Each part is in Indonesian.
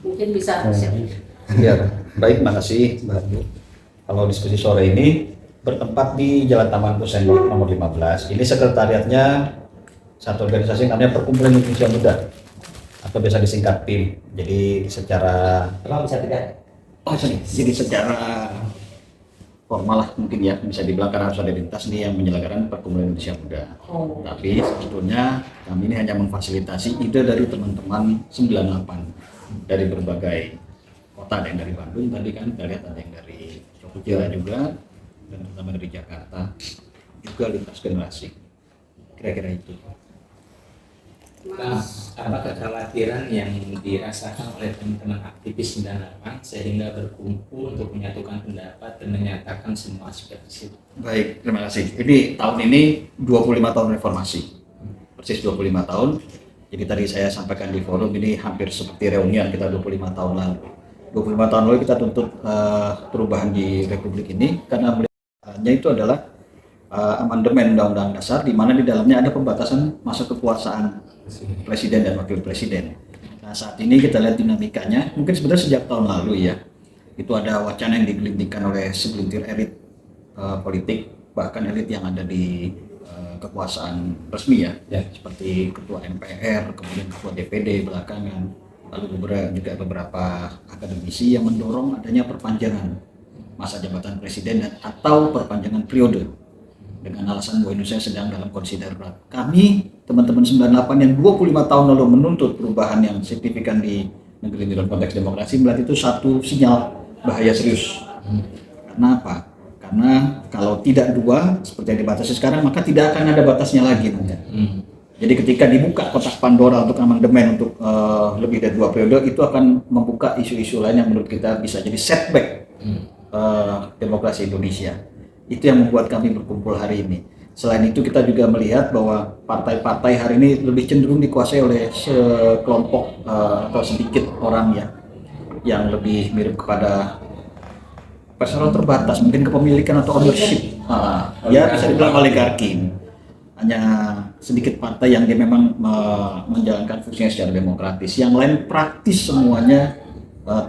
Mungkin bisa. Ya, baik, makasih Mbak Bu. Kalau diskusi sore ini bertempat di Jalan Taman Kuseno nomor 15. Ini sekretariatnya satu organisasi yang namanya Perkumpulan Indonesia Muda atau biasa disingkat PIM. Jadi secara jadi secara formal lah mungkin ya, bisa dibilang karena harus ada lintas nih yang menyelenggarakan Perkumpulan Indonesia Muda. Tapi sebetulnya kami ini hanya memfasilitasi ide dari teman-teman 98 dari berbagai kota, ada yang dari Bandung tadi kan kita lihat, ada yang dari Jogja juga, dan terutama dari Jakarta juga, lintas generasi. Kira-kira itu. Bang, apa kekhawatiran yang dirasakan oleh teman-teman aktivis 98 sehingga berkumpul untuk menyatukan pendapat dan menyatakan semua aspek di situ? Baik, terima kasih. Ini tahun ini 25 tahun reformasi, persis 25 tahun. Jadi tadi saya sampaikan di forum ini hampir seperti reunian kita 25 tahun lalu. 25 tahun lalu kita tuntut perubahan di Republik ini karena melihatnya itu adalah amandemen Undang-Undang Dasar di mana di dalamnya ada pembatasan masa kekuasaan Presiden dan Wakil Presiden. Nah, saat ini kita lihat dinamikanya, mungkin sebenarnya sejak tahun lalu ya, itu ada wacana yang digelindingkan oleh segelintir elit politik, bahkan elit yang ada di kekuasaan resmi ya, seperti Ketua MPR, kemudian Ketua DPD belakangan, lalu juga beberapa akademisi yang mendorong adanya perpanjangan masa jabatan presiden dan atau perpanjangan periode dengan alasan bahwa Indonesia sedang dalam kondisi darurat. Kami teman-teman 98 yang 25 tahun lalu menuntut perubahan yang signifikan di negeri ini dalam konteks demokrasi melihat itu satu sinyal bahaya serius. Karena apa? Karena kalau tidak dua seperti yang dibatasi sekarang, maka tidak akan ada batasnya lagi. Jadi ketika dibuka kotak Pandora untuk amandemen untuk lebih dari 2 periode, itu akan membuka isu-isu lain yang menurut kita bisa jadi setback demokrasi Indonesia. Itu yang membuat kami berkumpul hari ini. Selain itu kita juga melihat bahwa partai-partai hari ini lebih cenderung dikuasai oleh sekelompok atau sedikit orang ya, yang lebih mirip kepada personal terbatas, mungkin kepemilikan atau ownership. Ya bisa dibilang oligarki. Hanya sedikit partai yang dia memang menjalankan fungsinya secara demokratis, yang lain praktis semuanya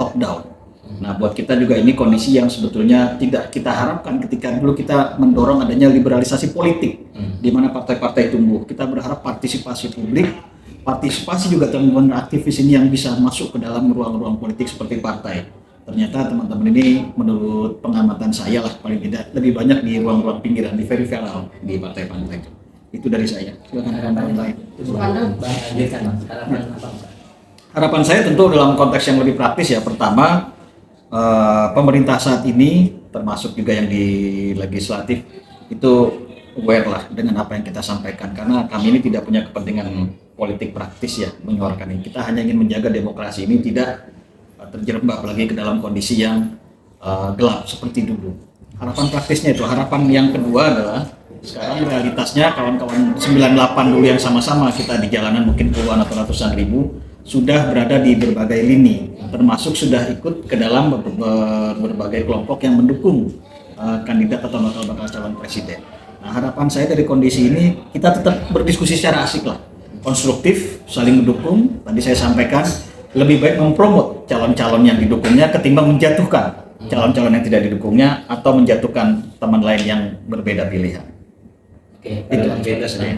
top down. Nah, buat kita juga ini kondisi yang sebetulnya tidak kita harapkan ketika dulu kita mendorong adanya liberalisasi politik, di mana partai-partai tumbuh. Kita berharap partisipasi publik, partisipasi juga teman-teman aktivis ini yang bisa masuk ke dalam ruang-ruang politik seperti partai. Ternyata teman-teman ini menurut pengamatan saya lah paling tidak lebih banyak di ruang-ruang pinggiran, di periferal di partai-partai. Itu dari saya. Silakan harapan lain. Harapan saya tentu dalam konteks yang lebih praktis ya. Pertama, pemerintah saat ini termasuk juga yang di legislatif itu aware lah dengan apa yang kita sampaikan, karena kami ini tidak punya kepentingan politik praktis ya menyuarakan ini. Kita hanya ingin menjaga demokrasi ini tidak terjerembab lagi ke dalam kondisi yang gelap seperti dulu. Harapan praktisnya itu. Harapan yang kedua adalah sekarang realitasnya kawan-kawan 98 dulu yang sama-sama kita di jalanan mungkin puluhan atau ratusan ribu sudah berada di berbagai lini, termasuk sudah ikut ke dalam berbagai kelompok yang mendukung kandidat atau bakal calon presiden. Nah, harapan saya dari kondisi ini kita tetap berdiskusi secara asik lah, konstruktif, saling mendukung. Tadi saya sampaikan lebih baik mempromot calon-calon yang didukungnya ketimbang menjatuhkan calon-calon yang tidak didukungnya atau menjatuhkan teman lain yang berbeda pilihan. Oke, itu beda saya.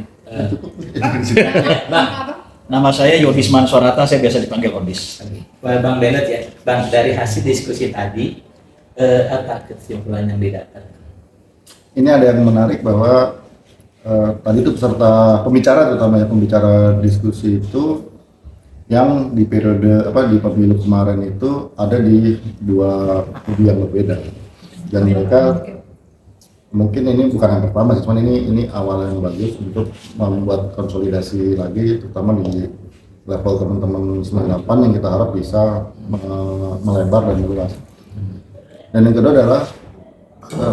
Bang, nama saya Yodisman Sorata, saya biasa dipanggil Odis. Bang Bennett ya, Bang, dari hasil diskusi tadi, apa kesimpulan yang didapat? Ini ada yang menarik bahwa tadi itu peserta pembicara, terutama ya pembicara diskusi itu yang di periode di pemilu kemarin itu ada di 2 kubu yang berbeda, dan mereka mungkin ini bukan yang pertama, cuman ini awal yang bagus untuk membuat konsolidasi lagi, terutama di level teman-teman 98 yang kita harap bisa melebar dan meluas. Dan yang kedua adalah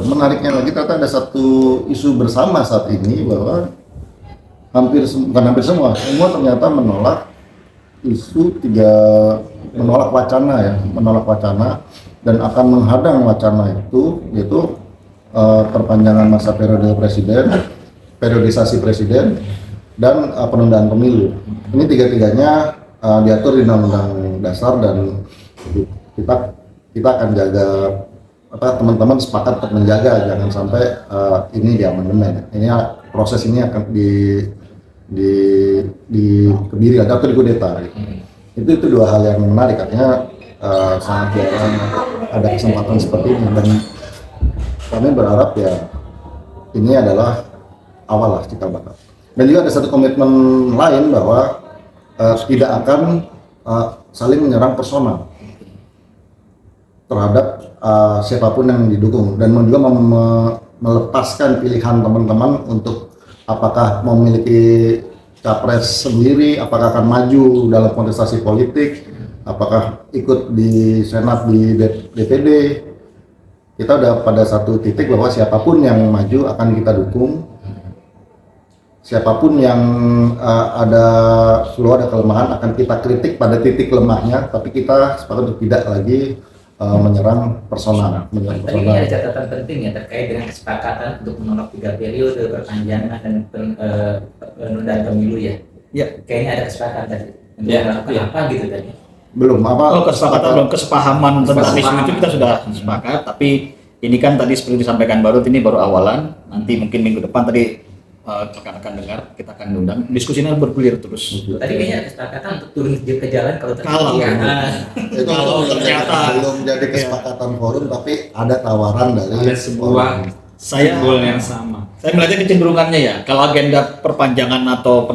menariknya lagi, ternyata ada satu isu bersama saat ini bahwa bukan hampir semua ternyata menolak menolak wacana dan akan menghadang wacana itu, yaitu perpanjangan masa periode presiden, periodisasi presiden, dan penundaan pemilu. Ini tiga-tiganya diatur di Undang-Undang dasar, dan kita kita akan jaga teman-teman sepakat untuk menjaga jangan sampai ini di amandemen. Ini proses ini akan dikebiri atau dikudeta. Itu dua hal yang menarik, artinya sangat jarang ada kesempatan seperti ini, dan kami berharap ya ini adalah awal lah cikal bakal. Dan juga ada satu komitmen lain bahwa tidak akan saling menyerang personal terhadap siapapun yang didukung, dan juga melepaskan pilihan teman-teman untuk apakah memiliki capres sendiri, apakah akan maju dalam kontestasi politik, apakah ikut di Senat, di DPD. Kita udah pada satu titik bahwa siapapun yang maju akan kita dukung, siapapun yang ada kelemahan akan kita kritik pada titik lemahnya, tapi kita sepakat untuk tidak lagi menyerang personal. Tapi ini ada catatan penting ya terkait dengan kesepakatan untuk menolak 3 periode, perpanjangan dan penundaan pemilu ya. Ya. Kayaknya ada kesepakatan tadi. Ya. Apa gitu tadi? Belum apa? Belum kesepahaman tentang isu itu kita sudah sepakat, tapi ini kan tadi seperti disampaikan Barut, ini baru awalan. Nanti mungkin minggu depan tadi akan dengar, kita akan undang. Diskusinya bergulir terus. Tadi kayaknya ada kesepakatan untuk turun ke jalan kalau ternyata belum jadi kesepakatan forum, tapi ada tawaran dari ada sebuah simbol yang sama. Saya melihatnya kecenderungannya ya, kalau agenda perpanjangan atau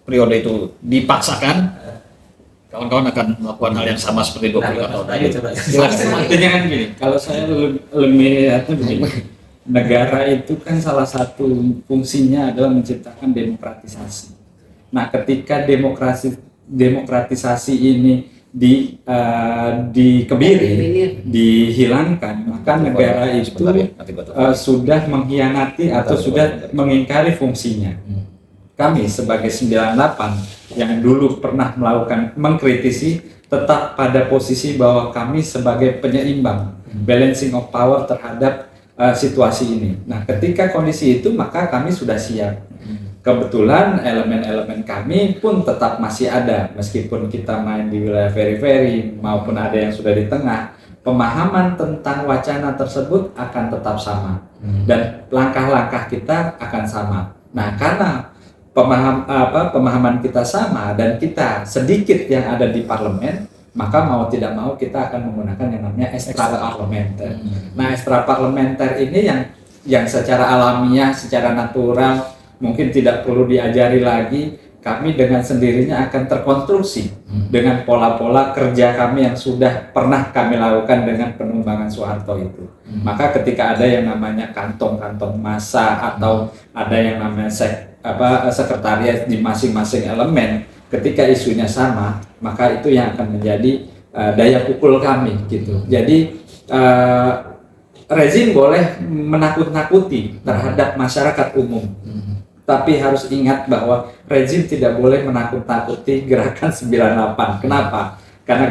periode itu dipaksakan, kawan-kawan akan melakukan hal yang sama seperti 25 tahun tadi. Artinya kan gini, kalau saya lebih lihatnya begini, negara itu kan salah satu fungsinya adalah menciptakan demokratisasi. Nah, ketika demokratisasi ini dikebiri, dihilangkan, maka negara itu sudah mengkhianati atau sudah mengingkari fungsinya. Kami sebagai 98 yang dulu pernah mengkritisi, tetap pada posisi bahwa kami sebagai penyeimbang, balancing of power terhadap situasi ini. Nah, ketika kondisi itu maka kami sudah siap. Kebetulan elemen-elemen kami pun tetap masih ada, meskipun kita main di wilayah periferi maupun ada yang sudah di tengah. Pemahaman tentang wacana tersebut akan tetap sama, dan langkah-langkah kita akan sama. Nah, karena pemahaman kita sama dan kita sedikit yang ada di parlemen, maka mau tidak mau kita akan menggunakan yang namanya ekstra parlementer. Nah, ekstra parlementer ini yang secara alamiah, secara natural, mungkin tidak perlu diajari lagi, kami dengan sendirinya akan terkonstruksi dengan pola-pola kerja kami yang sudah pernah kami lakukan dengan penumbangan Soeharto itu. Maka ketika ada yang namanya kantong-kantong massa atau ada yang namanya sekretariat di masing-masing elemen, ketika isunya sama, maka itu yang akan menjadi daya pukul kami gitu. Jadi rezim boleh menakut-nakuti terhadap masyarakat umum, tapi harus ingat bahwa rezim tidak boleh menakut-nakuti gerakan 98. Kenapa? Karena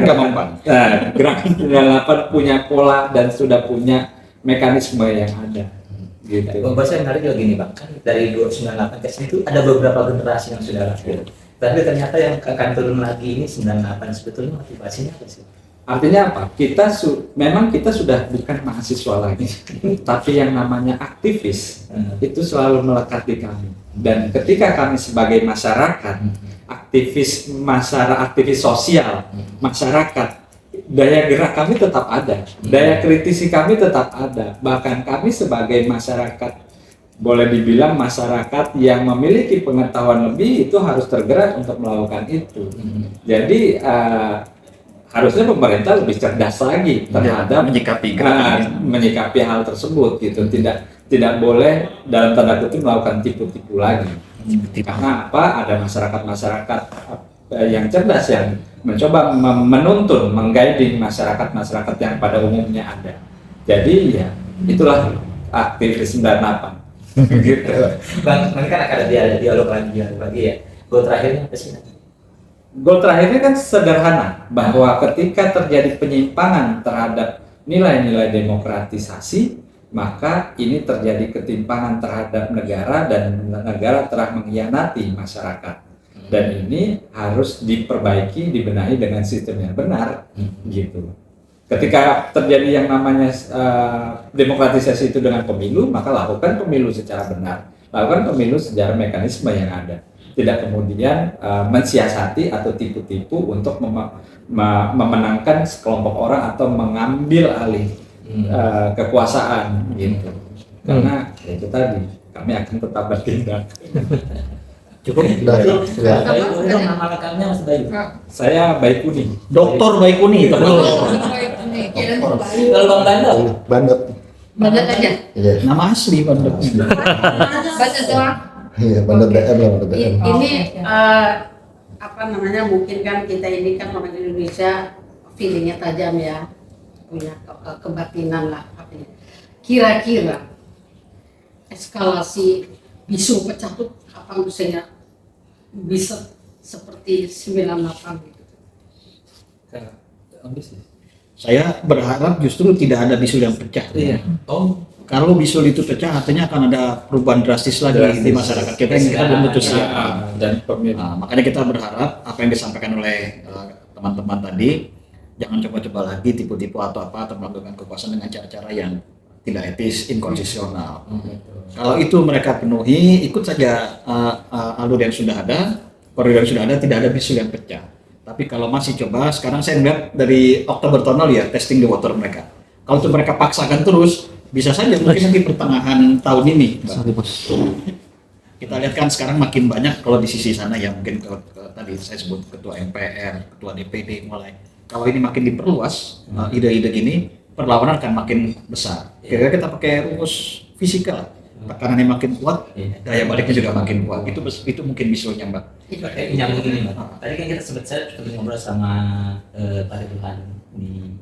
gerakan 98 punya pola dan sudah punya mekanisme yang ada. Gitu. Bang Basya menarik juga gini Bang, kan dari 98 ke sini itu ada beberapa generasi yang sudah lahir. Tapi ternyata yang akan turun lagi ini 98, sebetulnya motivasinya apa sih? Artinya apa? Memang kita sudah bukan mahasiswa lagi, tapi yang namanya aktivis itu selalu melekat di kami. Dan ketika kami sebagai masyarakat, aktivis sosial, masyarakat, daya gerak kami tetap ada, daya kritisi kami tetap ada. Bahkan kami sebagai masyarakat, boleh dibilang masyarakat yang memiliki pengetahuan lebih, itu harus tergerak untuk melakukan itu. Jadi harusnya pemerintah lebih cerdas lagi terhadap menyikapi hal tersebut gitu. Tidak boleh dalam tanda kutip melakukan tipu-tipu lagi. Karena apa? Ada masyarakat yang cerdas yang mencoba menuntun, mengguiding masyarakat yang pada umumnya ada. Jadi ya itulah aktivis 98. Gitu. Bang, nanti kan akan ada dialog lagi ya. Goal terakhirnya apa sih? Goal terakhirnya kan sederhana, bahwa ketika terjadi penyimpangan terhadap nilai-nilai demokratisasi, maka ini terjadi ketimpangan terhadap negara dan negara telah mengkhianati masyarakat. Dan ini harus diperbaiki, dibenahi dengan sistem yang benar, gitu. Ketika terjadi yang namanya demokratisasi itu dengan pemilu, maka lakukan pemilu secara benar, lakukan pemilu secara mekanisme yang ada. Tidak kemudian mensiasati atau tipu-tipu untuk memenangkan sekelompok orang atau mengambil alih kekuasaan, gitu. Karena itu tadi, kami akan tetap bertindak. Cukup. Nama lengkapnya Mas Bayu. Saya Baikuni. Dokter Baikuni. Kalau Bang Bando, Bandot. Bandot aja. Iya. Nama asli Bandot. Bandot doang. Iya, Bandot DM lah, Bandot DM. Ini apa namanya, mungkin kan kita ini kan orang Indonesia feelingnya tajam ya, punya kebatinan lah artinya. Kira-kira eskalasi bisu pecah tuh kapan bisa seperti 98 gitu? Saya berharap justru tidak ada bisul yang pecah. Iya. Kalau bisul itu pecah, artinya akan ada perubahan drastis lagi di masyarakat kita yang kita belum tentu siap. Dan pemilu. Makanya kita berharap apa yang disampaikan oleh teman-teman tadi, jangan coba-coba lagi tipu-tipu atau melakukan kekuasaan dengan cara-cara yang tidak etis, inkonstitusional. Kalau itu mereka penuhi, ikut saja alur yang sudah ada, koridor yang sudah ada, tidak ada bisul yang pecah. Tapi kalau masih coba, sekarang saya melihat dari Oktober tahun lalu ya, testing the water mereka. Kalau itu mereka paksakan terus, bisa saja mungkin nanti pertengahan tahun ini. Kita lihat kan sekarang makin banyak kalau di sisi sana ya, mungkin tadi saya sebut ketua MPR, ketua DPD mulai. Kalau ini makin diperluas, ide-ide gini, perlawanan akan makin besar. Kira-kira kita pakai rumus fisika, tekanannya makin kuat, daya baliknya juga makin kuat. Itu mungkin visualnya, Mbak. Kayak nyambung ini, Mbak. Tadi kan kita saya ngobrol sama Pak Ridwan di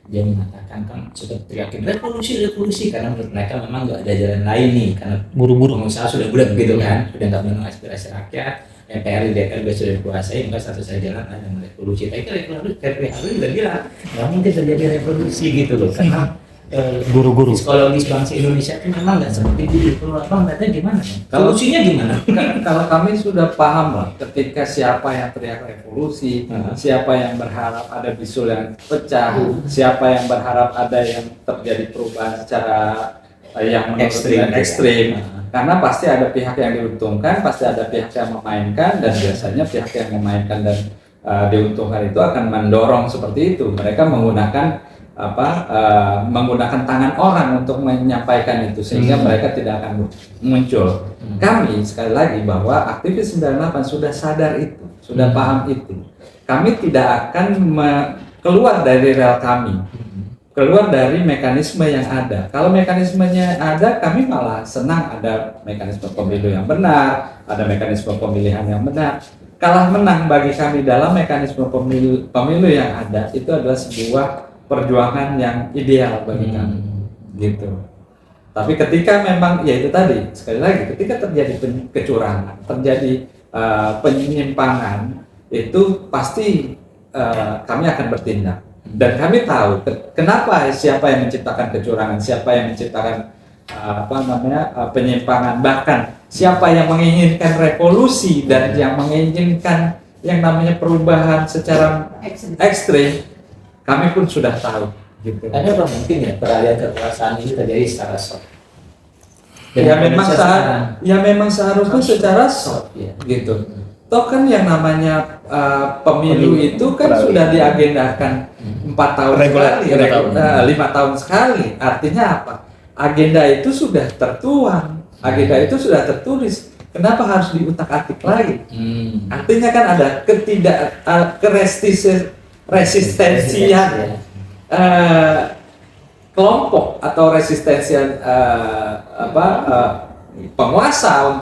dia mengatakan kan sudah teriakin revolusi karena menurut mereka memang nggak ada jalan lain nih, karena buru-buru pengusaha sudah bulat gitu kan, sudah nggak mendengar aspirasi rakyat, MPR, DPR juga sudah dikuasai, maka satu-satunya jalan adalah revolusi. Tapi revolusi juga bilang nggak mungkin terjadi revolusi gitu loh, karena guru-guru psikologis bangsa Indonesia itu memang nggak seperti itu. Kalau Abang lihatnya gimana? Solusinya gimana? Kalau kami sudah paham lah, ketika siapa yang teriak revolusi, siapa yang berharap ada bisul yang pecah, siapa yang berharap ada yang terjadi perubahan secara yang ekstrim. Karena pasti ada pihak yang diuntungkan, pasti ada pihak yang memainkan, dan biasanya pihak yang memainkan dan diuntungkan itu akan mendorong seperti itu. Mereka menggunakan menggunakan tangan orang untuk menyampaikan itu, sehingga mereka tidak akan muncul. Kami sekali lagi bahwa aktivis 98 sudah sadar itu, sudah paham itu. Kami tidak akan keluar dari rel kami, keluar dari mekanisme yang ada. Kalau mekanismenya ada, kami malah senang ada mekanisme pemilu yang benar, ada mekanisme pemilihan yang benar. Kalah menang bagi kami dalam mekanisme pemilu yang ada itu adalah sebuah perjuangan yang ideal bagi kami, gitu. Tapi ketika memang, ya itu tadi, sekali lagi, ketika terjadi kecurangan, terjadi penyimpangan, itu pasti kami akan bertindak. Dan kami tahu kenapa, siapa yang menciptakan kecurangan, siapa yang menciptakan penyimpangan, bahkan siapa yang menginginkan revolusi dan yang menginginkan yang namanya perubahan secara ekstrim. Kami pun sudah tahu, gitu. Ada apa mungkin ya peralihan kekuasaan ini terjadi secara soft? Ya memang seharusnya secara soft, gitu. Toh kan yang namanya pemilu itu kan sudah diagendakan 4 tahun sekali, 5 tahun sekali. Artinya apa? Agenda itu sudah tertuang, agenda itu sudah tertulis. Kenapa harus diutak-atik lagi? Artinya kan ada resistensian kelompok atau resistensian penguasa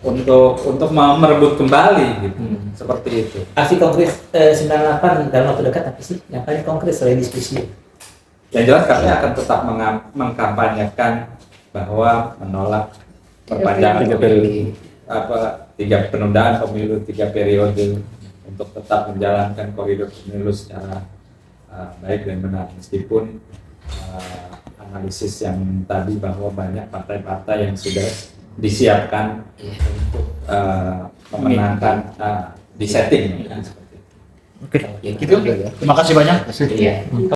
untuk merebut kembali, gitu. Seperti itu. Aksi konkret 98 dalam waktu dekat apa sih? Yang paling konkret selain diskusi? Yang jelas kami akan tetap mengkampanyekan bahwa menolak perpanjangan tiga penundaan pemilu 3 periode, untuk tetap menjalankan koridor pemilu secara baik dan benar, meskipun analisis yang tadi bahwa banyak partai-partai yang sudah disiapkan untuk memenangkan di setting. Oke, gitu. Terima kasih banyak. Terima kasih. Iya.